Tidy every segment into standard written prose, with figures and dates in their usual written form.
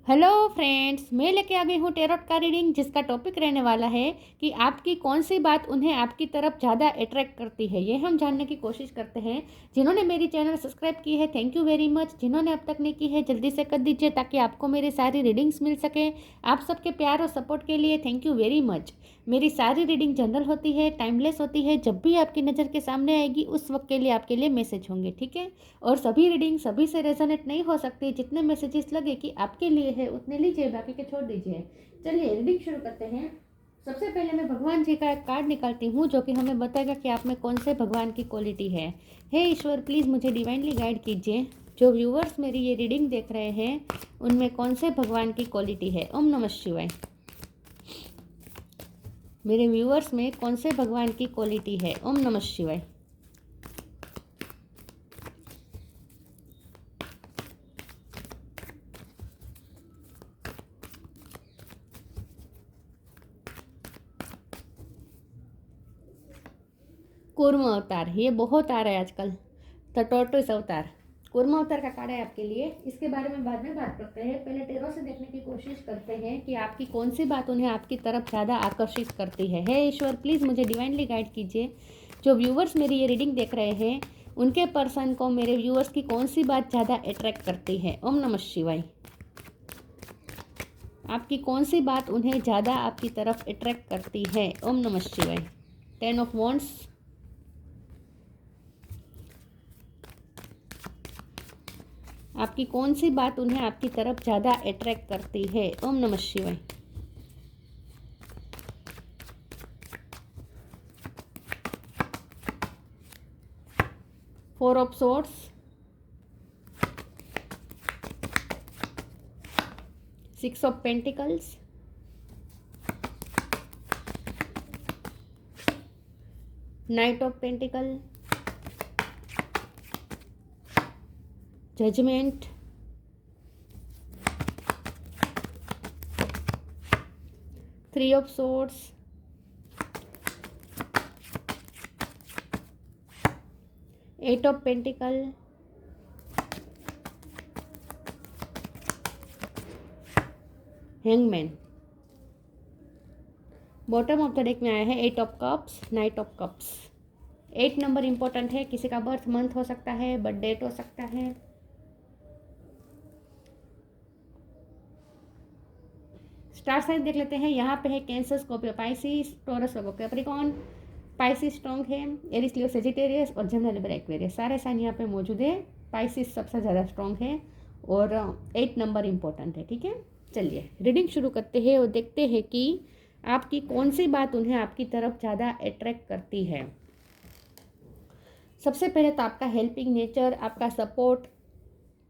Hello friends, मैं लेके आ गई हूँ टेरोट का रीडिंग, जिसका टॉपिक रहने वाला है कि आपकी कौन सी बात उन्हें आपकी तरफ ज़्यादा अट्रैक्ट करती है। ये हम जानने की कोशिश करते हैं। जिन्होंने मेरी चैनल सब्सक्राइब की है, थैंक यू वेरी मच। जिन्होंने अब तक नहीं की है, जल्दी से कर दीजिए ताकि आपको मेरी सारी रीडिंग्स मिल सके। आप सबके प्यार और सपोर्ट के लिए थैंक यू वेरी मच। मेरी सारी रीडिंग जनरल होती है, टाइमलेस होती है। जब भी आपकी नज़र के सामने आएगी उस वक्त के लिए आपके लिए मैसेज होंगे, ठीक है। और सभी रीडिंग सभी से रेजोनेट नहीं हो सकती। जितने मैसेजेस लगे कि आपके लिए है उतने लीजिए, बाकी के छोड़ दीजिए। चलिए रीडिंग शुरू करते हैं। सबसे पहले मैं भगवान जी का एक कार्ड निकालती हूँ जो कि हमें बताएगा कि आप में कौन से भगवान की क्वालिटी है। हे ईश्वर, प्लीज़ मुझे डिवाइनली गाइड कीजिए। जो व्यूअर्स मेरी ये रीडिंग देख रहे हैं उनमें कौन से भगवान की क्वालिटी है। ओम नमः शिवाय। मेरे व्यूअर्स में कौन से भगवान की क्वालिटी है। ओम नमः शिवाय। कूर्म अवतार, ये बहुत आ रहा है आजकल। द टॉर्टोइस अवतार, कूर्म अवतार का कार्ड है आपके लिए। इसके बारे में बाद में बात करते हैं। पहले टेरो से देखने की कोशिश करते हैं कि आपकी कौन सी बात उन्हें आपकी तरफ ज़्यादा आकर्षित करती है। हे ईश्वर, प्लीज़ मुझे डिवाइनली गाइड कीजिए। जो व्यूवर्स मेरी ये रीडिंग देख रहे हैं उनके पर्सन को मेरे व्यूवर्स की कौन सी बात ज़्यादा अट्रैक्ट करती है। ओम नमः शिवाय। आपकी कौन सी बात उन्हें ज़्यादा आपकी तरफ अट्रैक्ट करती है। ओम नमः शिवाय। 10 ऑफ वॉन्ड्स, आपकी कौन सी बात उन्हें आपकी तरफ ज़्यादा अट्रैक्ट करती है। ओम नमः शिवाय। Four of swords, six of pentacles, knight of pentacle, judgement, three of swords, eight of pentacle, hangman. Bottom of the deck में आया है eight of cups, knight of cups. 8 number important है। किसी का बर्थ मंथ हो सकता है, birth date हो सकता है। स्टार साइन देख लेते हैं। यहाँ पे है कैंसर, स्कॉर्पियो, पाइसिस, टॉरस, वर्गो, कैप्रिकॉर्न। पाइसिस स्ट्रॉन्ग है, एरिस, लियो, सेजिटेरियस और जेमिनी, लिब्रा, एक्वेरियस। सारे साइन यहाँ पे मौजूद है। पाइसिस सबसे ज़्यादा स्ट्रॉन्ग है और 8 नंबर इंपॉर्टेंट है, ठीक है। चलिए रीडिंग शुरू करते हैं और देखते हैं कि आपकी कौन सी बात उन्हें आपकी तरफ ज़्यादा अट्रैक्ट करती है। सबसे पहले तो आपका हेल्पिंग नेचर, आपका सपोर्ट।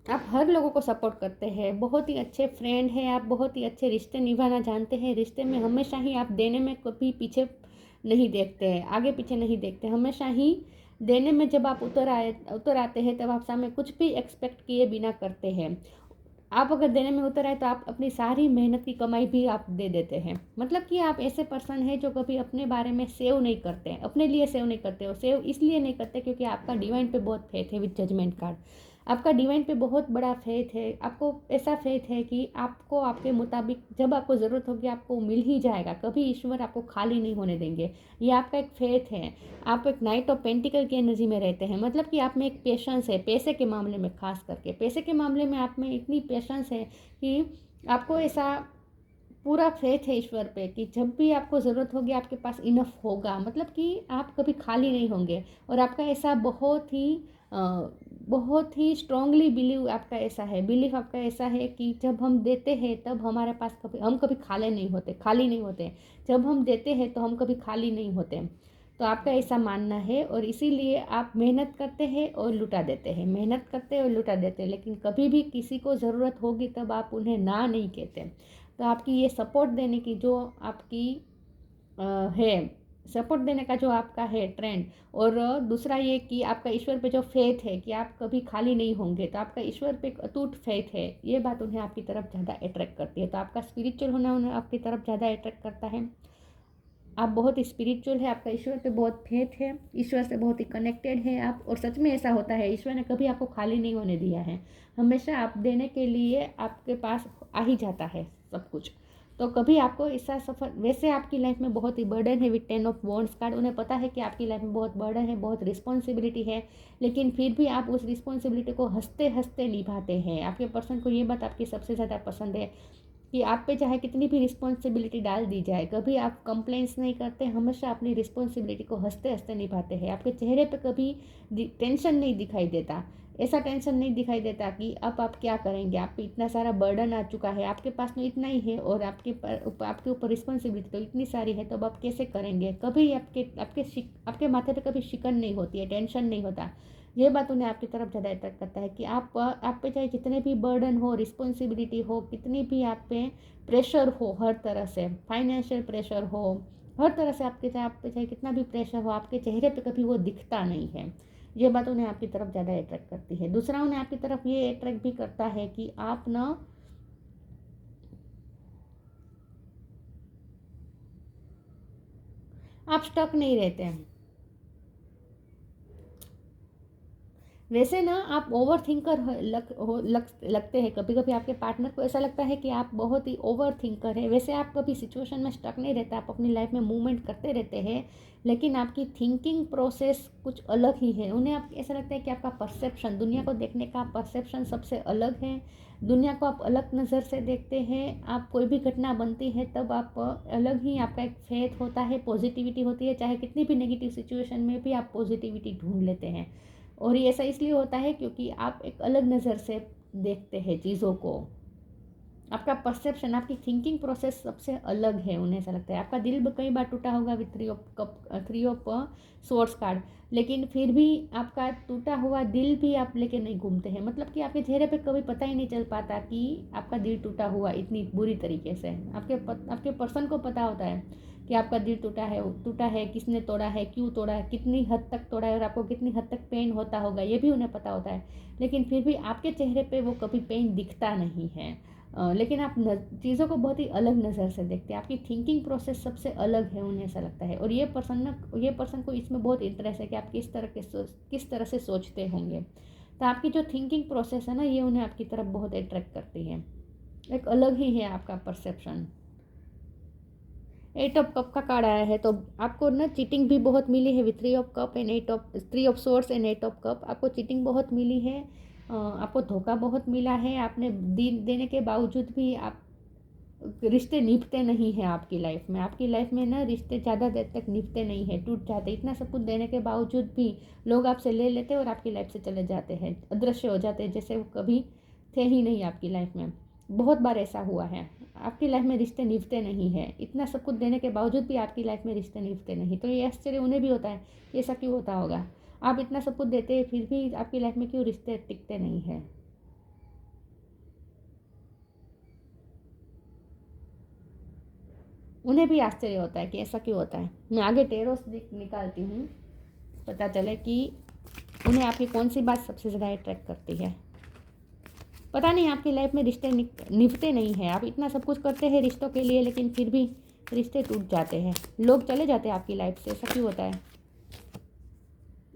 आप हर लोगों को सपोर्ट करते हैं, बहुत ही अच्छे फ्रेंड हैं आप, बहुत ही अच्छे रिश्ते निभाना जानते हैं। रिश्ते में हमेशा ही आप देने में कभी पीछे नहीं देखते हैं, आगे पीछे नहीं देखते। हमेशा ही देने में जब आप उतर आते हैं तब आप सामने कुछ भी एक्सपेक्ट किए बिना करते हैं। आप अगर देने में उतर आए तो आप अपनी सारी मेहनत की कमाई भी आप दे देते हैं। मतलब कि आप ऐसे पर्सन हैं जो कभी अपने बारे में सेव नहीं करते हैं, अपने लिए सेव नहीं करते हो। सेव इसलिए नहीं करते क्योंकि आपका डिवाइन पे बहुत फेथ है। विद जजमेंट कार्ड, आपका डिवाइन पे बहुत बड़ा फेथ है। आपको ऐसा फेथ है कि आपको आपके मुताबिक जब आपको ज़रूरत होगी आपको मिल ही जाएगा। कभी ईश्वर आपको खाली नहीं होने देंगे। ये आपका एक फेथ है। आप एक नाइट ऑफ पेंटिकल की एनर्जी में रहते हैं। मतलब कि आप में एक पेशेंस है, पैसे के मामले में, खास करके पैसे के मामले में आप में इतनी पेशेंस है कि आपको ऐसा पूरा फेथ है ईश्वर पे कि जब भी आपको ज़रूरत होगी आपके पास इनफ होगा। मतलब कि आप कभी खाली नहीं होंगे। और आपका ऐसा बहुत ही स्ट्रांगली बिलीव आपका ऐसा है, बिलीफ आपका ऐसा है कि जब हम देते हैं तब हमारे पास हम कभी खाली नहीं होते। जब हम देते हैं तो हम कभी खाली नहीं होते। तो आपका ऐसा मानना है और इसीलिए आप मेहनत करते हैं और लुटा देते हैं, मेहनत करते हैं और लुटा देते हैं। लेकिन कभी भी किसी को ज़रूरत होगी तब आप उन्हें ना नहीं कहते। तो आपकी ये सपोर्ट देने की जो आपकी है, सपोर्ट देने का जो आपका है ट्रेंड, और दूसरा ये कि आपका ईश्वर पे जो फेथ है कि आप कभी खाली नहीं होंगे, तो आपका ईश्वर पे एक अटूट फेथ है। ये बात उन्हें आपकी तरफ ज़्यादा अट्रैक्ट करती है। तो आपका स्पिरिचुअल होना उन्हें आपकी तरफ ज़्यादा अट्रैक्ट करता है। आप बहुत ही स्पिरिचुअल है, आपका ईश्वर पे बहुत फेथ है, ईश्वर से बहुत ही कनेक्टेड है आप। और सच में ऐसा होता है, ईश्वर ने कभी आपको खाली नहीं होने दिया है, हमेशा आप देने के लिए आपके पास आ ही जाता है सब कुछ। तो कभी आपको ऐसा सफ़र, वैसे आपकी लाइफ में बहुत ही बर्डन है विद 10 ऑफ वॉन्ड्स कार्ड, उन्हें पता है कि आपकी लाइफ में बहुत बर्डन है, बहुत रिस्पॉन्सिबिलिटी है, लेकिन फिर भी आप उस रिस्पॉन्सिबिलिटी को हंसते हंसते निभाते हैं। आपके पर्सन को ये बात आपकी सबसे ज़्यादा पसंद है कि आप पे चाहे कितनी भी रिस्पॉन्सिबिलिटी डाल दी जाए, कभी आप कंप्लेंट्स नहीं करते, हमेशा अपनी रिस्पॉन्सिबिलिटी को हंसते हंसते निभाते हैं। आपके चेहरे पे कभी टेंशन नहीं दिखाई देता, ऐसा टेंशन नहीं दिखाई देता कि अब आप क्या करेंगे, आप पे इतना सारा बर्डन आ चुका है, आपके पास तो इतना ही है और आपके ऊपर रिस्पॉन्सिबिलिटी तो इतनी सारी है, तो अब आप कैसे करेंगे। कभी आपके माथे पे कभी शिकन नहीं होती है, टेंशन नहीं होता। ये बात उन्हें आपकी तरफ ज़्यादा अट्रैक्ट करता है कि आप पे चाहे जितने भी बर्डन हो, रिस्पॉन्सिबिलिटी हो, कितनी भी आप पे प्रेशर हो, हर तरह से फाइनेंशियल प्रेशर हो, हर तरह से आप पे चाहे कितना भी प्रेशर हो, आपके चेहरे पे कभी वो दिखता नहीं है। ये बात उन्हें आपकी तरफ ज़्यादा अट्रैक्ट करती है। दूसरा, उन्हें आपकी तरफ ये अट्रैक्ट भी करता है कि आप स्टक नहीं रहते हैं। वैसे ना आप ओवर थिंकर लगते हैं, कभी कभी आपके पार्टनर को ऐसा लगता है कि आप बहुत ही ओवर थिंकर है। वैसे आप कभी सिचुएशन में स्टक नहीं रहते, आप अपनी लाइफ में मूवमेंट करते रहते हैं, लेकिन आपकी थिंकिंग प्रोसेस कुछ अलग ही है। उन्हें आप ऐसा लगता है कि आपका परसेप्शन, दुनिया को देखने का परसेप्शन सबसे अलग है, दुनिया को आप अलग नज़र से देखते हैं। आप कोई भी घटना बनती है तब आप अलग ही, आपका एक फेथ होता है, पॉजिटिविटी होती है, चाहे कितनी भी नेगेटिव सिचुएशन में भी आप पॉजिटिविटी ढूंढ लेते हैं। और ये ऐसा इसलिए होता है क्योंकि आप एक अलग नज़र से देखते हैं चीज़ों को, आपका परसेप्शन, आपकी थिंकिंग प्रोसेस सबसे अलग है। उन्हें ऐसा लगता है आपका दिल कई बार टूटा होगा with three of swords card, लेकिन फिर भी आपका टूटा हुआ दिल भी आप लेके नहीं घूमते हैं। मतलब कि आपके चेहरे पे कभी पता ही नहीं चल पाता कि आपका दिल टूटा हुआ इतनी बुरी तरीके से। आपके पर्सन को पता होता है कि आपका दिल टूटा है, किसने तोड़ा है, क्यों तोड़ा है, कितनी हद तक तोड़ा है और आपको कितनी हद तक पेन होता होगा, ये भी उन्हें पता होता है। लेकिन फिर भी आपके चेहरे पे वो कभी पेन दिखता नहीं है। लेकिन आप चीज़ों को बहुत ही अलग नज़र से देखते हैं, आपकी थिंकिंग प्रोसेस सबसे अलग है, उन्हें ऐसा लगता है। और ये पर्सन को इसमें बहुत इंटरेस्ट है कि आप किस तरह से सोचते होंगे। तो आपकी जो थिंकिंग प्रोसेस है ना, ये उन्हें आपकी तरफ बहुत अट्रैक्ट करती है, एक अलग ही है आपका परसेप्शन। 8 ऑफ कप का कार्ड आया है, तो आपको ना चीटिंग भी बहुत मिली है with 3 of cup and 3 of swords and 8 of cup. आपको चीटिंग बहुत मिली है, आपको धोखा बहुत मिला है। आपने देने के बावजूद भी आप रिश्ते निभते नहीं हैं आपकी लाइफ में ना रिश्ते ज़्यादा देर तक निभते नहीं हैं, टूट जाते। इतना सब कुछ देने के बावजूद भी लोग आपसे ले लेते हैं और आपकी लाइफ से चले जाते हैं, अदृश्य हो जाते हैं, जैसे वो कभी थे ही नहीं आपकी लाइफ में। बहुत बार ऐसा हुआ है, आपकी लाइफ में रिश्ते निभते नहीं हैं। इतना सब कुछ देने के बावजूद भी आपकी लाइफ में रिश्ते निभते नहीं, तो ये आश्चर्य उन्हें भी होता है कि ऐसा क्यों होता होगा। आप इतना सब कुछ देते हैं फिर भी आपकी लाइफ में क्यों रिश्ते टिकते नहीं हैं। उन्हें भी आश्चर्य होता है कि ऐसा क्यों होता है। मैं आगे टेरोस निकालती हूँ, पता चले कि उन्हें आपकी कौन सी बात सबसे ज़्यादा अट्रैक्ट करती है। पता नहीं आपकी लाइफ में रिश्ते निभते नहीं हैं, आप इतना सब कुछ करते हैं रिश्तों के लिए, लेकिन फिर भी रिश्ते टूट जाते हैं, लोग चले जाते हैं आपकी लाइफ से, ऐसा क्यों होता है।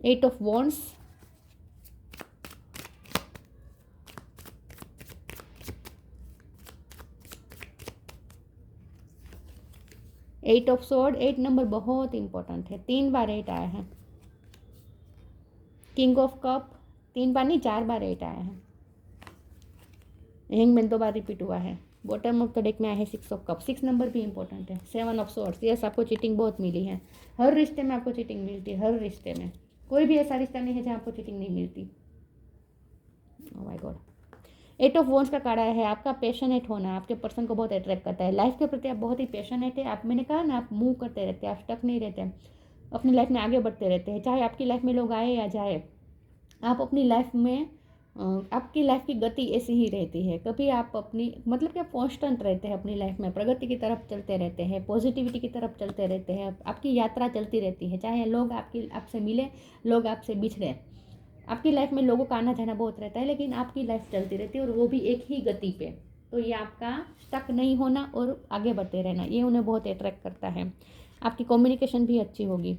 8 of wands, 8 of sword. 8 number बहुत इंपॉर्टेंट है, 3 बार 8 आया है। किंग ऑफ कप, 3 बार नहीं 4 बार 8 आया है। हैंगमैन 2 बार रिपीट हुआ है। बॉटम ऑफ द डेक में आया है 6 ऑफ कप, 6 नंबर भी इंपॉर्टेंट है। 7 ऑफ सोर्ड्स, यस आपको चीटिंग बहुत मिली है, हर रिश्ते में आपको चीटिंग मिलती है, हर रिश्ते में। कोई भी ऐसा रिश्ता नहीं है जहाँ आपको चीटिंग नहीं मिलती। Oh my God. 8 of wands का कार्ड आया है, आपका पैशनेट होना आपके पर्सन को बहुत अट्रैक्ट करता है। लाइफ के प्रति आप बहुत ही पैशनेट है। आप, मैंने कहा ना, आप मूव करते रहते हैं, आप स्टक नहीं रहते हैं, अपनी लाइफ में आगे बढ़ते रहते हैं। चाहे आपकी लाइफ में लोग आए या जाए, आप अपनी लाइफ में आपकी लाइफ की गति ऐसी ही रहती है। कभी आप अपनी, मतलब कि आप कॉन्स्टेंट रहते हैं अपनी लाइफ में, प्रगति की तरफ चलते रहते हैं, पॉजिटिविटी की तरफ चलते रहते हैं। आपकी यात्रा चलती रहती है, चाहे लोग आपसे मिले, लोग आपसे बिछड़े। आपकी लाइफ में लोगों का आना जाना बहुत रहता है, लेकिन आपकी लाइफ चलती रहती है और वो भी एक ही गति पे। तो ये आपका स्टक नहीं होना और आगे बढ़ते रहना, ये उन्हें बहुत अट्रैक्ट करता है। आपकी कम्युनिकेशन भी अच्छी होगी।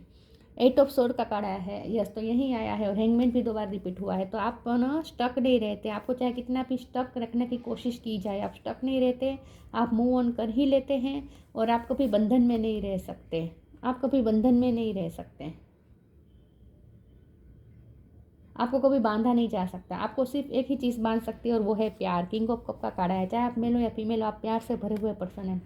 8 ऑफ सोर्ड का कार्ड आया है, यस, तो यही आया है और हैंगमैन भी 2 बार रिपीट हुआ है। तो आप ना स्टक नहीं रहते, आपको चाहे कितना भी स्टक रखने की कोशिश की जाए, आप स्टक नहीं रहते, आप मूव ऑन कर ही लेते हैं और आप कभी बंधन में नहीं रह सकते, आप कभी बंधन में नहीं रह सकते, आपको कभी बांधा नहीं जा सकता। आपको सिर्फ एक ही चीज़ बांध सकती है और वो है प्यार। किंग ऑफ कप का कार्ड है, चाहे आप मेल हो या फीमेल हो, आप प्यार से भरे हुए पर्सन हैं।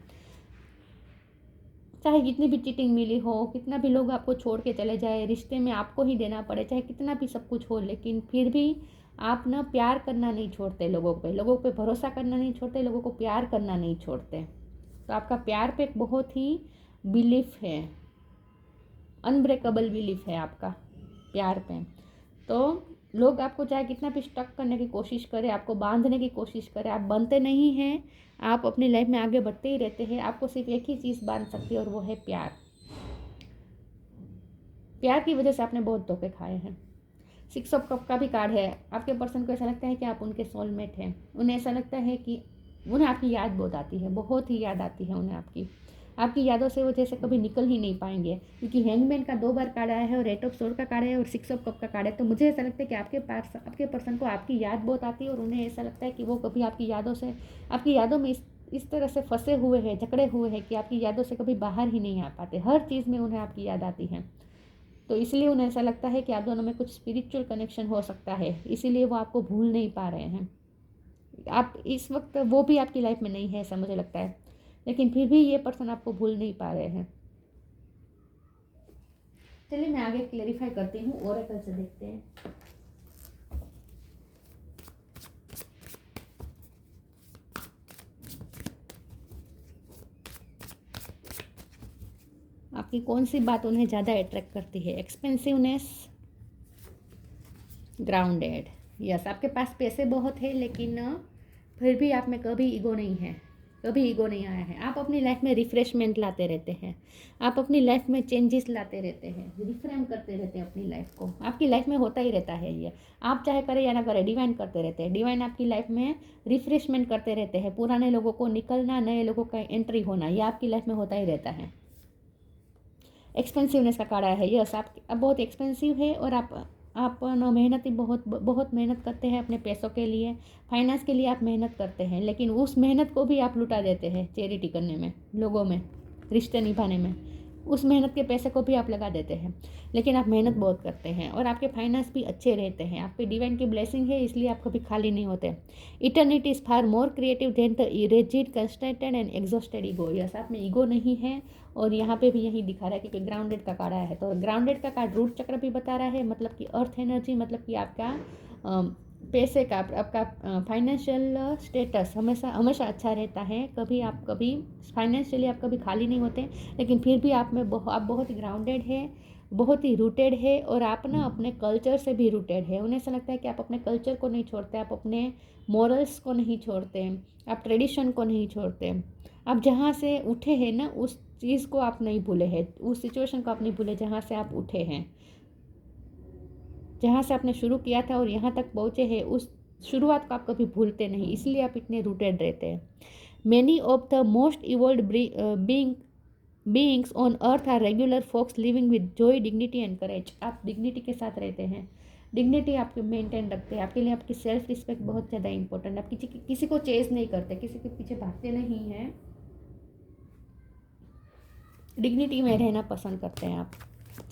चाहे जितनी भी चीटिंग मिली हो, कितना भी लोग आपको छोड़ के चले जाए, रिश्ते में आपको ही देना पड़े, चाहे कितना भी सब कुछ हो, लेकिन फिर भी आप ना प्यार करना नहीं छोड़ते, लोगों पे भरोसा करना नहीं छोड़ते, लोगों को प्यार करना नहीं छोड़ते। तो आपका प्यार पे एक बहुत ही बिलीफ है, अनब्रेकेबल बिलीफ है आपका प्यार पे। तो लोग आपको चाहे कितना भी स्टक करने की कोशिश करें, आपको बांधने की कोशिश करें, आप बनते नहीं हैं, आप अपनी लाइफ में आगे बढ़ते ही रहते हैं। आपको सिर्फ एक ही चीज़ बांध सकती है और वो है प्यार। प्यार की वजह से आपने बहुत धोखे खाए हैं। 6 ऑफ कप का भी कार्ड है। आपके पर्सन को ऐसा लगता है कि आप उनके सोलमेट हैं, उन्हें ऐसा लगता है कि उन्हें आपकी याद बहुत आती है, बहुत ही याद आती है उन्हें आपकी यादों से वो जैसे कभी निकल ही नहीं पाएंगे, क्योंकि हैंगमैन का 2 बार कार्ड आया है और 8 ऑफ सोर्ड का कार्ड है और 6 ऑफ कप का कार्ड है। तो मुझे ऐसा लगता है कि आपके पर्सन को आपकी याद बहुत आती है और उन्हें ऐसा लगता है कि वो कभी आपकी यादों में इस तरह से फंसे हुए हैं, जकड़े हुए हैं कि आपकी यादों से कभी बाहर ही नहीं आ पाते। हर चीज़ में उन्हें आपकी याद आती है, तो इसलिए उन्हें ऐसा लगता है कि आप दोनों में कुछ स्पिरिचुअल कनेक्शन हो सकता है, इसीलिए वो आपको भूल नहीं पा रहे हैं। आप इस वक्त वो भी आपकी लाइफ में नहीं है ऐसा मुझे लगता है, लेकिन फिर भी ये पर्सन आपको भूल नहीं पा रहे हैं। चलिए मैं आगे क्लेरिफाई करती हूँ, ओरेकल से देखते हैं। आपकी कौन सी बात उन्हें ज़्यादा अट्रैक्ट करती है? एक्सपेंसिवनेस, ग्राउंडेड, यस, आपके पास पैसे बहुत है लेकिन फिर भी आप में कभी ईगो नहीं है, कभी ईगो नहीं आया है। आप अपनी लाइफ में रिफ्रेशमेंट लाते रहते हैं, आप अपनी लाइफ में चेंजेस लाते रहते हैं, रिफ्रेम करते रहते हैं अपनी लाइफ को। आपकी लाइफ में होता ही रहता है ये, आप चाहे करें या ना करें, डिवाइन करते रहते हैं। डिवाइन आपकी लाइफ में रिफ्रेशमेंट करते रहते हैं, पुराने लोगों को निकलना, नए लोगों का एंट्री होना, ये आपकी लाइफ में होता ही रहता है। एक्सपेंसिवनेस का कार्ड आया है, यस, आप बहुत एक्सपेंसिव है और आप ना मेहनती बहुत मेहनत करते हैं अपने पैसों के लिए, फाइनेंस के लिए आप मेहनत करते हैं, लेकिन उस मेहनत को भी आप लुटा देते हैं चैरिटी करने में, लोगों में, रिश्ते निभाने में। उस मेहनत के पैसे को भी आप लगा देते हैं, लेकिन आप मेहनत बहुत करते हैं और आपके फाइनेंस भी अच्छे रहते हैं। आप पे डिवाइन की ब्लेसिंग है, इसलिए आप कभी खाली नहीं होते। Eternity is far more creative than the rigid, constrained and exhausted ego, yes, आप में ईगो नहीं है और यहाँ पे भी यही दिखा रहा है क्योंकि ग्राउंडेड का कार्ड आया है। तो ग्राउंडेड का कार्ड रूट चक्र भी बता रहा है, मतलब कि अर्थ एनर्जी, मतलब कि आपका पैसे का, आपका फाइनेंशियल स्टेटस हमेशा अच्छा रहता है। कभी फाइनेंशियली आप कभी खाली नहीं होते, लेकिन फिर भी आप बहुत ही ग्राउंडेड है, बहुत ही रूटेड है और आप ना अपने कल्चर से भी रूटेड है। उन्हें ऐसा लगता है कि आप अपने कल्चर को नहीं छोड़ते, आप अपने मॉरल्स को नहीं छोड़ते, आप ट्रेडिशन को नहीं छोड़ते। आप जहाँ से उठे हैं ना, उस चीज़ को आप नहीं भूले हैं, उस सिचुएशन को आप नहीं भूले जहाँ से आप उठे हैं, जहाँ से आपने शुरू किया था और यहाँ तक पहुँचे हैं, उस शुरुआत को आप कभी भूलते नहीं, इसलिए आप इतने रूटेड रहते हैं। Many of the most evolved beings on earth are regular folks living with joy, dignity and courage. आप डिग्निटी के साथ रहते हैं, डिग्निटी आप मेंटेन रखते हैं, आपके लिए आपकी सेल्फ रिस्पेक्ट बहुत ज़्यादा इंपॉर्टेंट है। आप किसी को चेज नहीं करते, किसी के पीछे भागते नहीं हैं, डिग्निटी में रहना पसंद करते हैं आप।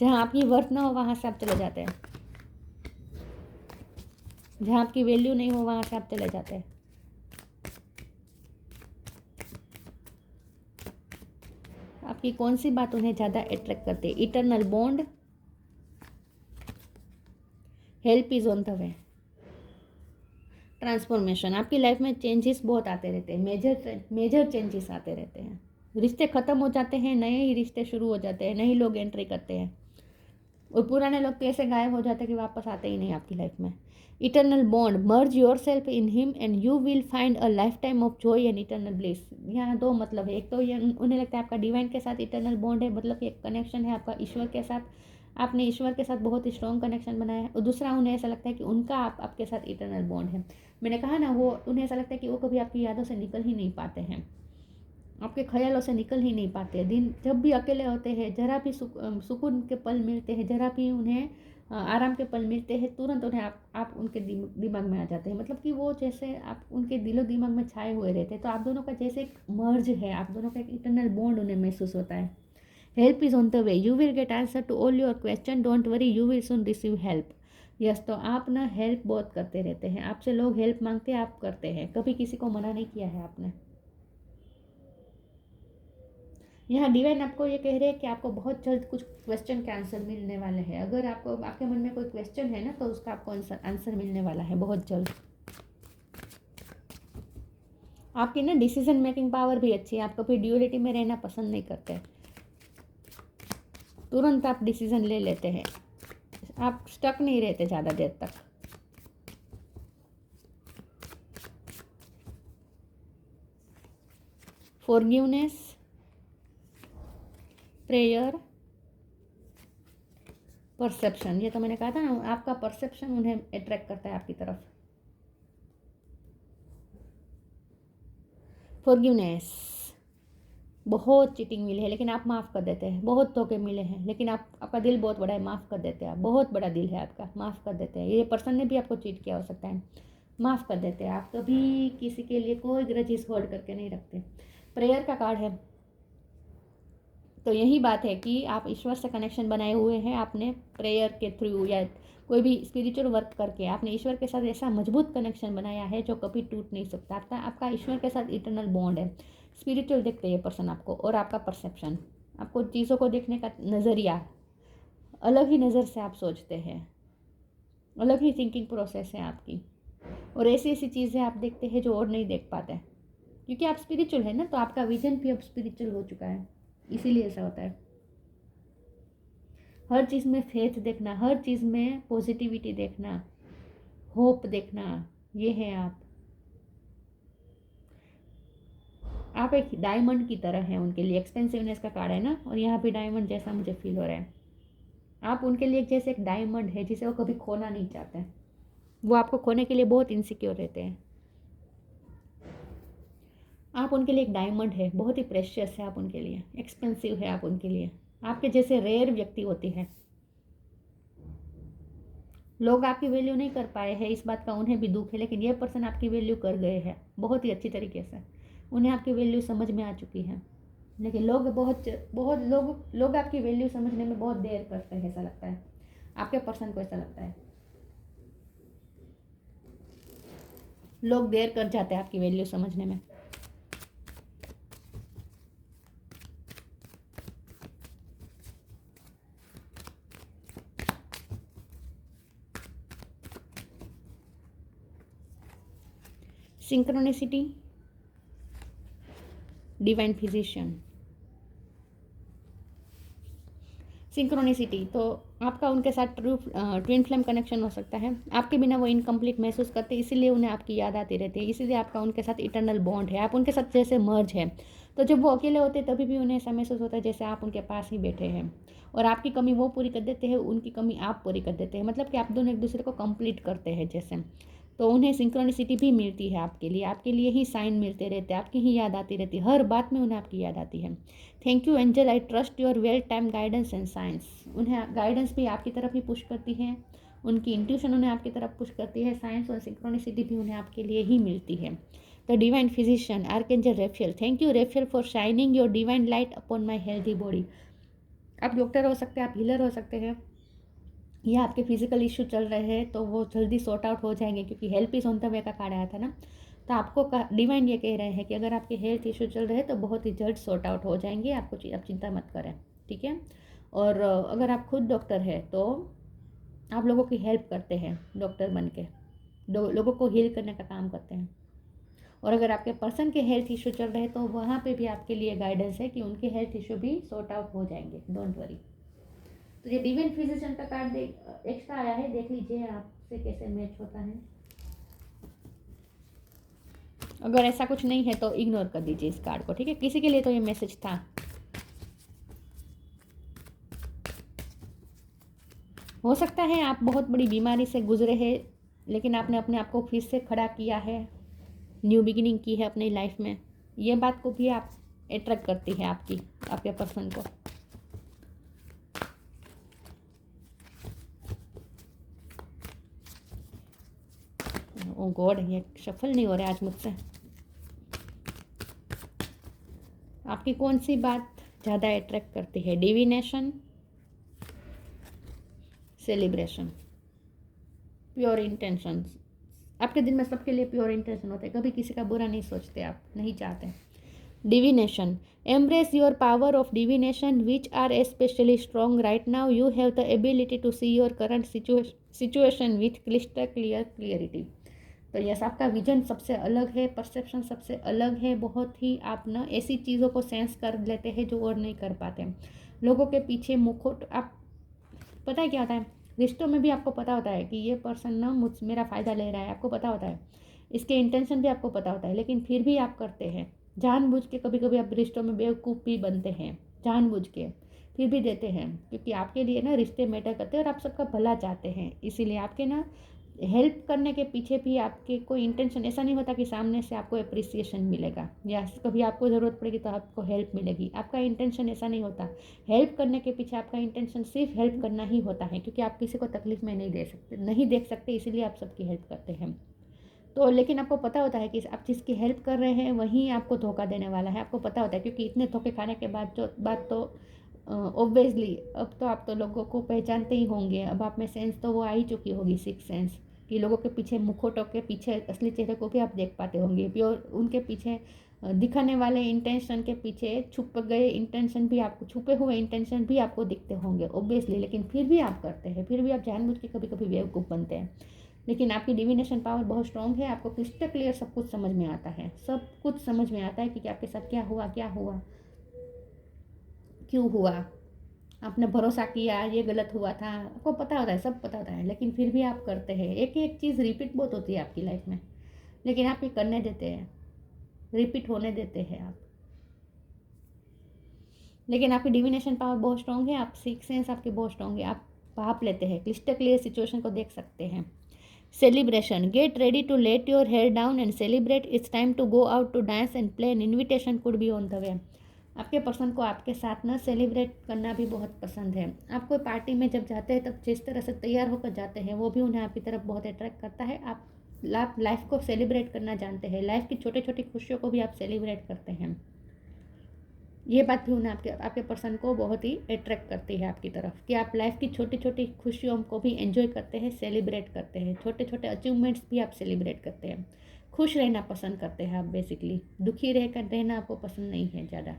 जहाँ आपकी वर्थ ना हो वहाँ से आप चले जाते हैं, जहाँ आपकी वैल्यू नहीं हो वहाँ से आप चले जाते हैं। आपकी कौन सी बात उन्हें ज़्यादा अट्रैक्ट करती है? Eternal bond, help is on the way, transformation. आपकी लाइफ में चेंजेस बहुत आते रहते हैं, मेजर चेंजेस आते रहते हैं। रिश्ते ख़त्म हो जाते हैं, नए ही रिश्ते शुरू हो जाते हैं, नए लोग एंट्री करते हैं और पुराने लोग तो ऐसे गायब हो जाते हैं कि वापस आते ही नहीं आपकी लाइफ में। Eternal bond, merge your self in him and you will find a life time of Joy and eternal bliss. यहाँ 2 मतलब है, एक तो ये उन्हें लगता है आपका डिवाइन के साथ इटर्नल बॉन्ड है, मतलब कि एक कनेक्शन है आपका ईश्वर के साथ, आपने ईश्वर के साथ बहुत ही स्ट्रॉन्ग कनेक्शन बनाया है। और दूसरा उन्हें ऐसा लगता है कि उनका आपके साथ इटर्नल बॉन्ड है। मैंने कहा ना, वो उन्हें ऐसा लगता है कि वो कभी आपकी यादों से निकल ही नहीं पाते हैं। आपके ख्यालों से निकल ही नहीं पाते। दिन जब भी अकेले होते हैं, जरा भी सुकून के पल मिलते हैं, जरा भी उन्हें आराम के पल मिलते हैं, तुरंत उन्हें आप उनके दिमाग में आ जाते हैं। मतलब कि वो जैसे आप उनके दिलो दिमाग में छाए हुए रहते हैं। तो आप दोनों का जैसे एक मर्ज है, आप दोनों का एक इंटरनल बॉन्ड उन्हें महसूस होता है। Help is on the way, you will get answer to all your question, don't worry, you will soon receive help. Yes, तो आप ना हेल्प बहुत करते रहते हैं, आपसे लोग हेल्प मांगते हैं, आप करते हैं, कभी किसी को मना नहीं किया है आपने। यहाँ डिवाइन आपको ये कह रहे हैं कि आपको बहुत जल्द कुछ क्वेश्चन के आंसर मिलने वाले हैं। अगर आपको आपके मन में कोई क्वेश्चन है ना, तो उसका आपको आंसर मिलने वाला है बहुत जल्द। आपकी ना डिसीजन मेकिंग पावर भी अच्छी है, आप कभी ड्यूअलिटी में रहना पसंद नहीं करते, तुरंत आप डिसीजन ले लेते हैं, आप स्टक नहीं रहते ज़्यादा देर तक। फॉरगिवनेस, प्रेयर, परसेप्शन, ये तो मैंने कहा था ना, आपका परसेप्शन उन्हें अट्रैक्ट करता है आपकी तरफ। फॉरगिवनेस, बहुत चीटिंग मिली है लेकिन आप माफ़ कर देते हैं, बहुत धोखे मिले हैं लेकिन आपका दिल बहुत बड़ा है, माफ़ कर देते हैं आप, बहुत बड़ा दिल है आपका, माफ़ कर देते हैं। ये पर्सन ने भी आपको चीट किया हो सकता है, माफ़ कर देते हैं आप, कभी किसी के लिए कोई ग्रजेस होल्ड करके नहीं रखते। प्रेयर का कार्ड है, तो यही बात है कि आप ईश्वर से कनेक्शन बनाए हुए हैं, आपने प्रेयर के थ्रू या कोई भी स्पिरिचुअल वर्क करके आपने ईश्वर के साथ ऐसा मजबूत कनेक्शन बनाया है जो कभी टूट नहीं सकता। आपका ईश्वर के साथ इटर्नल बॉन्ड है। स्पिरिचुअल देखते हैं ये पर्सन आपको, और आपका परसेप्शन, आपको चीज़ों को देखने का नज़रिया अलग ही नज़र से आप सोचते हैं, अलग ही थिंकिंग प्रोसेस है आपकी, और ऐसी ऐसी चीज़ें आप देखते हैं जो और नहीं देख पाते, क्योंकि आप स्पिरिचुअल है ना, तो आपका विजन भी अब स्पिरिचुअल हो चुका है, इसीलिए ऐसा होता है। हर चीज़ में फेथ देखना, हर चीज़ में पॉजिटिविटी देखना, होप देखना, ये है आप एक डायमंड की तरह हैं उनके लिए। एक्सपेंसिवनेस का कार्ड है ना, और यहाँ भी डायमंड जैसा मुझे फील हो रहा है। आप उनके लिए जैसे एक डायमंड है जिसे वो कभी खोना नहीं चाहते, वो आपको खोने के लिए बहुत इनसिक्योर रहते हैं। आप उनके लिए एक डायमंड है, बहुत ही प्रेशियस है आप उनके लिए, एक्सपेंसिव है आप उनके लिए, आपके जैसे रेयर व्यक्ति होती है। लोग आपकी वैल्यू नहीं कर पाए हैं, इस बात का उन्हें भी दुख है, लेकिन ये पर्सन आपकी वैल्यू कर गए हैं बहुत ही अच्छी तरीके से, उन्हें आपकी वैल्यू समझ में आ चुकी है। लेकिन लोग बहुत लोग आपकी वैल्यू समझने में बहुत देर करते हैं, ऐसा लगता है आपके पर्सन को, ऐसा लगता है लोग देर कर जाते हैं आपकी वैल्यू समझने में। Synchronicity, divine physician. सिंक्रोनिसिटी, तो आपका उनके साथ ट्विन फ्लेम कनेक्शन हो सकता है, आपके बिना वो इनकम्प्लीट महसूस करते, इसीलिए उन्हें आपकी याद आती रहती है, इसीलिए आपका उनके साथ इटर्नल बॉन्ड है, आप उनके साथ जैसे मर्ज है। तो जब वो अकेले होते हैं तभी भी उन्हें ऐसा महसूस होता है जैसे आप उनके पास ही बैठे हैं, और आपकी कमी वो पूरी कर देते हैं, उनकी कमी आप पूरी कर देते हैं, मतलब कि आप दोनों एक दूसरे को कंप्लीट करते हैं जैसे। तो उन्हें सिंक्रोनिसिटी भी मिलती है आपके लिए ही साइन मिलते रहते हैं, आपकी ही याद आती रहती है, हर बात में उन्हें आपकी याद आती है। Thank you angel, I trust your well time guidance and science. उन्हें गाइडेंस भी आपकी तरफ ही पुश करती है, उनकी इंट्यूशन उन्हें आपकी तरफ पुश करती है, साइंस और सिंक्रोनिसिटी भी उन्हें आपके लिए ही मिलती है। The divine physician, archangel रेफेल, thank you रेफेल for shining your divine light upon my healthy body. आप डॉक्टर हो सकते हैं, आप हीलर हो सकते हैं, या आपके फिजिकल इशू चल रहे हैं तो वो जल्दी सॉर्ट आउट हो जाएंगे, क्योंकि हेल्प इज ऑन द वे का कार्ड आया था ना। तो आपको डिवाइन ये कह रहे हैं कि अगर आपके हेल्थ इशू चल रहे हैं तो बहुत ही जल्द सॉर्ट आउट हो जाएंगे, आप चिंता मत करें, ठीक है। और अगर आप खुद डॉक्टर है तो आप लोगों की हेल्प करते हैं, डॉक्टर बन के लोगों को हील करने का काम करते हैं। और अगर आपके पर्सन के हेल्थ इशू चल रहे हैं तो वहाँ पे भी आपके लिए गाइडेंस है कि उनके हेल्थ इशू भी सॉर्ट आउट हो जाएंगे, डोंट वरी। तो ये डिवाइन फिजिशियन का कार्ड एक्स्ट्रा आया है, देख लीजिए आपसे कैसे मैच होता है। अगर ऐसा कुछ नहीं है तो इग्नोर कर दीजिए इस कार्ड को, ठीक है। किसी के लिए तो ये मैसेज था। हो सकता है आप बहुत बड़ी बीमारी से गुजरे हैं, लेकिन आपने अपने आप को फिर से खड़ा किया है, न्यू बिगिनिंग की है अपनी लाइफ में, ये बात को भी आप अट्रैक्ट करती है आपके पर्सन को। ओ गॉड, ये सफल नहीं हो रहा आज मुझसे। आपकी कौन सी बात ज़्यादा अट्रैक्ट करती है? Divination, celebration, pure intentions. आपके दिल में सबके लिए प्योर इंटेंशन होते हैं, कभी किसी का बुरा नहीं सोचते, आप नहीं चाहते। Divination, embrace your power of divination which are especially strong right now. You have the ability to see your current situation with crystal clarity. तो यस, आपका विजन सबसे अलग है, परसेप्शन सबसे अलग है, बहुत ही आप ना ऐसी चीज़ों को सेंस कर लेते हैं जो और नहीं कर पाते। लोगों के पीछे मुखोट, आप पता है क्या होता है, रिश्तों में भी आपको पता होता है कि ये पर्सन ना मेरा फ़ायदा ले रहा है, आपको पता होता है, इसके इंटेंशन भी आपको पता होता है, लेकिन फिर भी आप करते हैं जानबूझ के। कभी कभी आप रिश्तों में बेवकूफ़ भी बनते हैं जानबूझ के, फिर भी देते हैं, क्योंकि आपके लिए ना रिश्ते मैटर करते हैं और आप सबका भला चाहते हैं। इसीलिए आपके ना हेल्प करने के पीछे भी आपके कोई इंटेंशन ऐसा नहीं होता कि सामने से आपको अप्रिसिएशन मिलेगा या कभी आपको ज़रूरत पड़ेगी तो आपको हेल्प मिलेगी। आपका इंटेंशन ऐसा नहीं होता। हेल्प करने के पीछे आपका इंटेंशन सिर्फ हेल्प करना ही होता है, क्योंकि आप किसी को तकलीफ में नहीं देख सकते, इसीलिए आप सबकी हेल्प करते हैं। तो लेकिन आपको पता होता है कि आप जिसकी हेल्प कर रहे हैं वहीं आपको धोखा देने वाला है, आपको पता होता है, क्योंकि इतने धोखे खाने के बाद जो बात तो ऑब्वियसली अब तो आप तो लोगों को पहचानते ही होंगे, अब आप में सेंस तो वो आ ही चुकी होगी, सिक्स सेंस, कि लोगों के पीछे मुखौटों के पीछे असली चेहरे को भी आप देख पाते होंगे। प्योर उनके पीछे दिखाने वाले इंटेंशन के पीछे छुप गए इंटेंशन भी आपको, छुपे हुए इंटेंशन भी आपको दिखते होंगे ऑब्वियसली, लेकिन फिर भी आप करते हैं, फिर भी आप जानबूझ के कभी कभी बेवकूफ़ बनते हैं। लेकिन आपकी डिविनेशन पावर बहुत स्ट्रॉन्ग है, आपको क्रिस्टल क्लियर सब कुछ समझ में आता है, सब कुछ समझ में आता है कि आपके साथ क्या हुआ क्यों हुआ, आपने भरोसा किया, ये गलत हुआ था, आपको पता होता है, सब पता होता है, लेकिन फिर भी आप करते हैं। एक एक चीज़ रिपीट बहुत होती है आपकी लाइफ में, लेकिन आप ये करने देते हैं, रिपीट होने देते हैं आप। लेकिन आपकी डिविनेशन पावर बहुत स्ट्रॉन्ग है, आप सिक्स सेंस आपके बहुत स्ट्रॉन्ग है, आप भाप लेते हैं, क्लिस्टर क्लियर सिचुएशन को देख सकते हैं। Celebration, get ready to let your hair down and celebrate, it's time to go out to dance and play, an invitation could be on the way. आपके पर्सन को आपके साथ ना सेलिब्रेट करना भी बहुत पसंद है। आप कोई पार्टी में जब जाते हैं तब जिस तरह से तैयार होकर जाते हैं वो भी उन्हें आपकी तरफ बहुत अट्रैक्ट करता है। आप लाइफ को सेलिब्रेट करना जानते हैं, लाइफ की छोटी छोटी खुशियों को भी आप सेलिब्रेट करते हैं। ये बात भी उन्हें आपके पर्सन को बहुत ही अट्रैक्ट करती है आपकी तरफ, कि आप लाइफ की छोटी छोटी खुशियों को भी एंजॉय करते हैं, सेलिब्रेट करते हैं, छोटे छोटे अचीवमेंट्स भी आप सेलिब्रेट करते हैं। खुश रहना पसंद करते हैं आप, बेसिकली दुखी रहना आपको पसंद नहीं है ज़्यादा।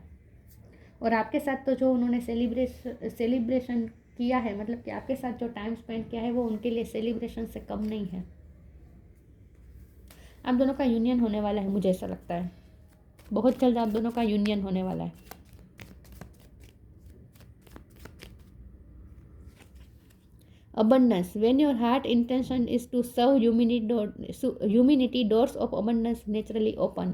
और आपके साथ तो जो उन्होंने सेलिब्रेशन किया है, मतलब कि आपके साथ जो टाइम स्पेंड किया है वो उनके लिए सेलिब्रेशन से कम नहीं है। आप दोनों का यूनियन होने वाला है, मुझे ऐसा लगता है, बहुत जल्द आप दोनों का यूनियन होने वाला है। Abundance, when your heart intention is to serve humanity, doors of abundance naturally open.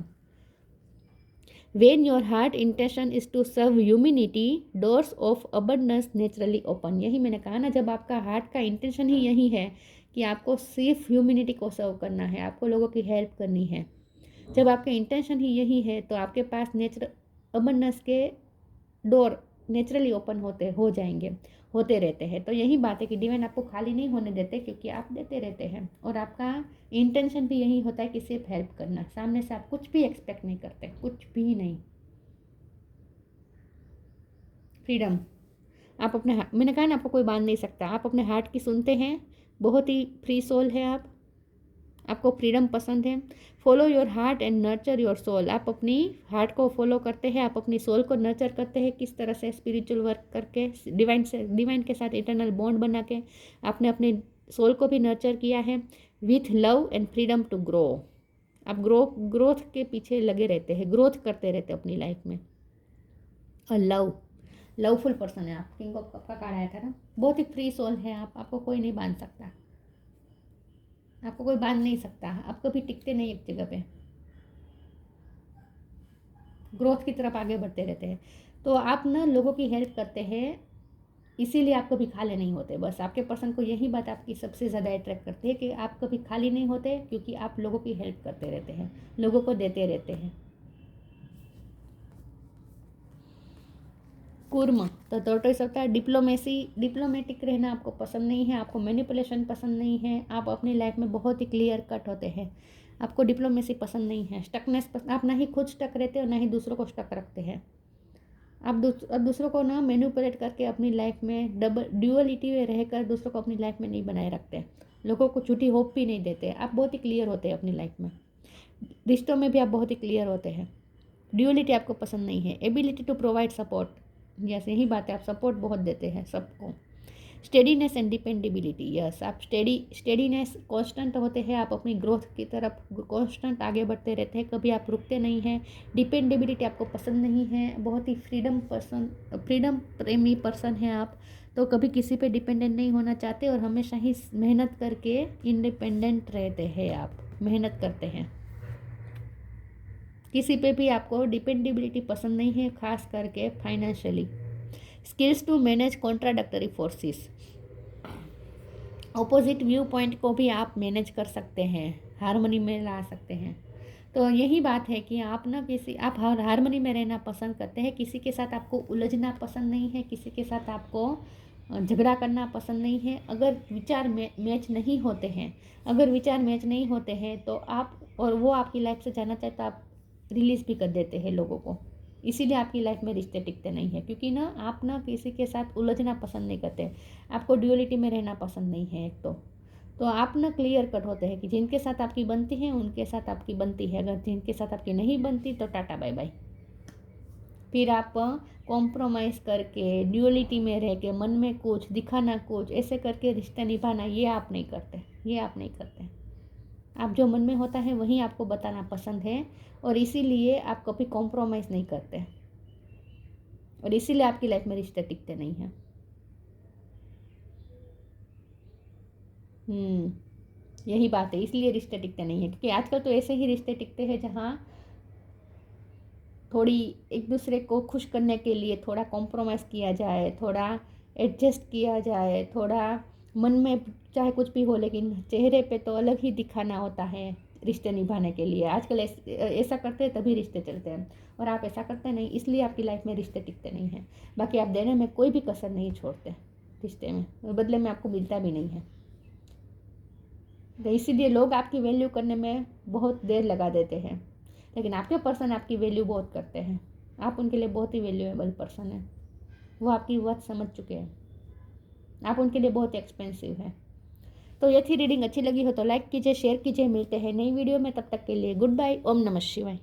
When your heart intention is to serve humanity, doors of abundance naturally open. यही मैंने कहा ना, जब आपका हार्ट का इंटेंशन ही यही है कि आपको सिर्फ ह्यूमैनिटी को सर्व करना है, आपको लोगों की हेल्प करनी है, जब आपका इंटेंशन ही यही है तो आपके पास अबंडेंस के डोर नेचुरली ओपन होते रहते हैं। तो यही बात है कि डिवाइन आपको खाली नहीं होने देते, क्योंकि आप देते रहते हैं और आपका इंटेंशन भी यही होता है कि सिर्फ हेल्प करना, सामने से आप कुछ भी एक्सपेक्ट नहीं करते, कुछ भी नहीं। फ्रीडम, आप अपने मैंने कहा ना, आपको कोई बांध नहीं सकता, आप अपने हार्ट की सुनते हैं, बहुत ही फ्री सोल है आप, आपको फ्रीडम पसंद है। Follow your heart and nurture your soul, आप अपनी हार्ट को फॉलो करते हैं, आप अपनी सोल को नर्चर करते हैं, किस तरह से स्पिरिचुअल वर्क करके, डिवाइन के साथ इटर्नल बॉन्ड बना के आपने अपनी सोल को भी नर्चर किया है, with love and freedom to grow. आप ग्रोथ के पीछे लगे रहते हैं, ग्रोथ करते रहते हैं अपनी लाइफ में। और लवफुल पर्सन है आप, किंग ऑफ कप का कार्ड आया था ना, बहुत ही फ्री सोल है आप, आपको कोई नहीं बांध सकता, आपको कोई बांध नहीं सकता, आप कभी टिकते नहीं एक जगह पे, ग्रोथ की तरफ आगे बढ़ते रहते हैं। तो आप ना लोगों की हेल्प करते हैं, इसीलिए आप कभी खाली नहीं होते। बस आपके पर्सन को यही बात आपकी सबसे ज़्यादा अट्रैक्ट करती है कि आप कभी खाली नहीं होते, क्योंकि आप लोगों की हेल्प करते रहते हैं, लोगों को देते रहते हैं। कूर्म तो टॉर्टोइस होता है डिप्लोमेटिक रहना आपको पसंद नहीं है, आपको मैनिपुलेशन पसंद नहीं है, आप अपनी लाइफ में बहुत ही क्लियर कट होते हैं, आपको डिप्लोमेसी पसंद नहीं है, स्टकनेस आप ना ही खुद स्टक रहते हो ना ही दूसरों को स्टक रखते हैं। आप दूसरों को ना मैनिपुलेट करके अपनी लाइफ में ड्यूअलिटी में रहकर दूसरों को अपनी लाइफ में नहीं बनाए रखते, लोगों को झूठी होप भी नहीं देते। आप बहुत ही क्लियर होते हैं अपनी लाइफ में, रिश्तों में भी आप बहुत ही क्लियर होते हैं। ड्यूअलिटी आपको पसंद नहीं है। Ability to provide support, yes यही बात है, आप सपोर्ट बहुत देते हैं सबको। स्टेडीनेस एंड डिपेंडेबिलिटी, यस आप स्टेडीनेस कांस्टेंट होते हैं, आप अपनी ग्रोथ की तरफ कांस्टेंट आगे बढ़ते रहते हैं, कभी आप रुकते नहीं हैं। डिपेंडेबिलिटी आपको पसंद नहीं है, बहुत ही फ्रीडम प्रेमी पर्सन है आप, तो कभी किसी पे डिपेंडेंट नहीं होना चाहते और हमेशा ही मेहनत करके इंडिपेंडेंट रहते हैं, आप मेहनत करते हैं, किसी पे भी आपको डिपेंडेबिलिटी पसंद नहीं है, खास करके financially. Skills to manage contradictory forces, opposite view point को भी आप मैनेज कर सकते हैं, हारमोनी में ला सकते हैं। तो यही बात है कि आप ना आप हारमोनी में रहना पसंद करते हैं, किसी के साथ आपको उलझना पसंद नहीं है, किसी के साथ आपको झगड़ा करना पसंद नहीं है। अगर विचार मैच नहीं होते हैं तो आप और वो आपकी लाइफ से जाना चाहे तो आप रिलीज़ भी कर देते हैं लोगों को। इसीलिए आपकी लाइफ में रिश्ते टिकते नहीं है, क्योंकि ना आप ना किसी के साथ उलझना पसंद नहीं करते, आपको ड्यूअलिटी में रहना पसंद नहीं है। एक तो आप ना क्लियर कट होते हैं कि जिनके साथ आपकी बनती है उनके साथ आपकी बनती है, अगर जिनके साथ आपकी नहीं बनती तो टाटा बाय बाय। फिर आप कॉम्प्रोमाइज़ करके ड्यूअलिटी में रह के मन में कुछ दिखाना कुछ ऐसे करके रिश्ते निभाना, ये आप नहीं करते। आप जो मन में होता है वही आपको बताना पसंद है और इसीलिए आप कभी कॉम्प्रोमाइज़ नहीं करते और इसीलिए आपकी लाइफ में रिश्ते टिकते नहीं हैं। यही बात है, इसलिए रिश्ते टिकते नहीं हैं, क्योंकि आजकल तो ऐसे ही रिश्ते टिकते हैं जहाँ थोड़ी एक दूसरे को खुश करने के लिए थोड़ा कॉम्प्रोमाइज़ किया जाए, थोड़ा एडजस्ट किया जाए, थोड़ा मन में चाहे कुछ भी हो लेकिन चेहरे पे तो अलग ही दिखाना होता है रिश्ते निभाने के लिए। आजकल ऐसा करते हैं तभी रिश्ते चलते हैं और आप ऐसा करते नहीं, इसलिए आपकी लाइफ में रिश्ते टिकते नहीं हैं। बाकी आप देने में कोई भी कसर नहीं छोड़ते रिश्ते में, बदले में आपको मिलता भी नहीं है, तो इसीलिए लोग आपकी वैल्यू करने में बहुत देर लगा देते हैं, लेकिन आपके पर्सन आपकी वैल्यू बहुत करते हैं, आप उनके लिए बहुत ही वैल्यूएबल पर्सन है, वो आपकी वर्थ समझ चुके हैं, आप उनके लिए बहुत एक्सपेंसिव है। तो ये थी रीडिंग, अच्छी लगी हो तो लाइक कीजिए, शेयर कीजिए, मिलते हैं नई वीडियो में, तब तक के लिए गुड बाय, ओम नमः शिवाय।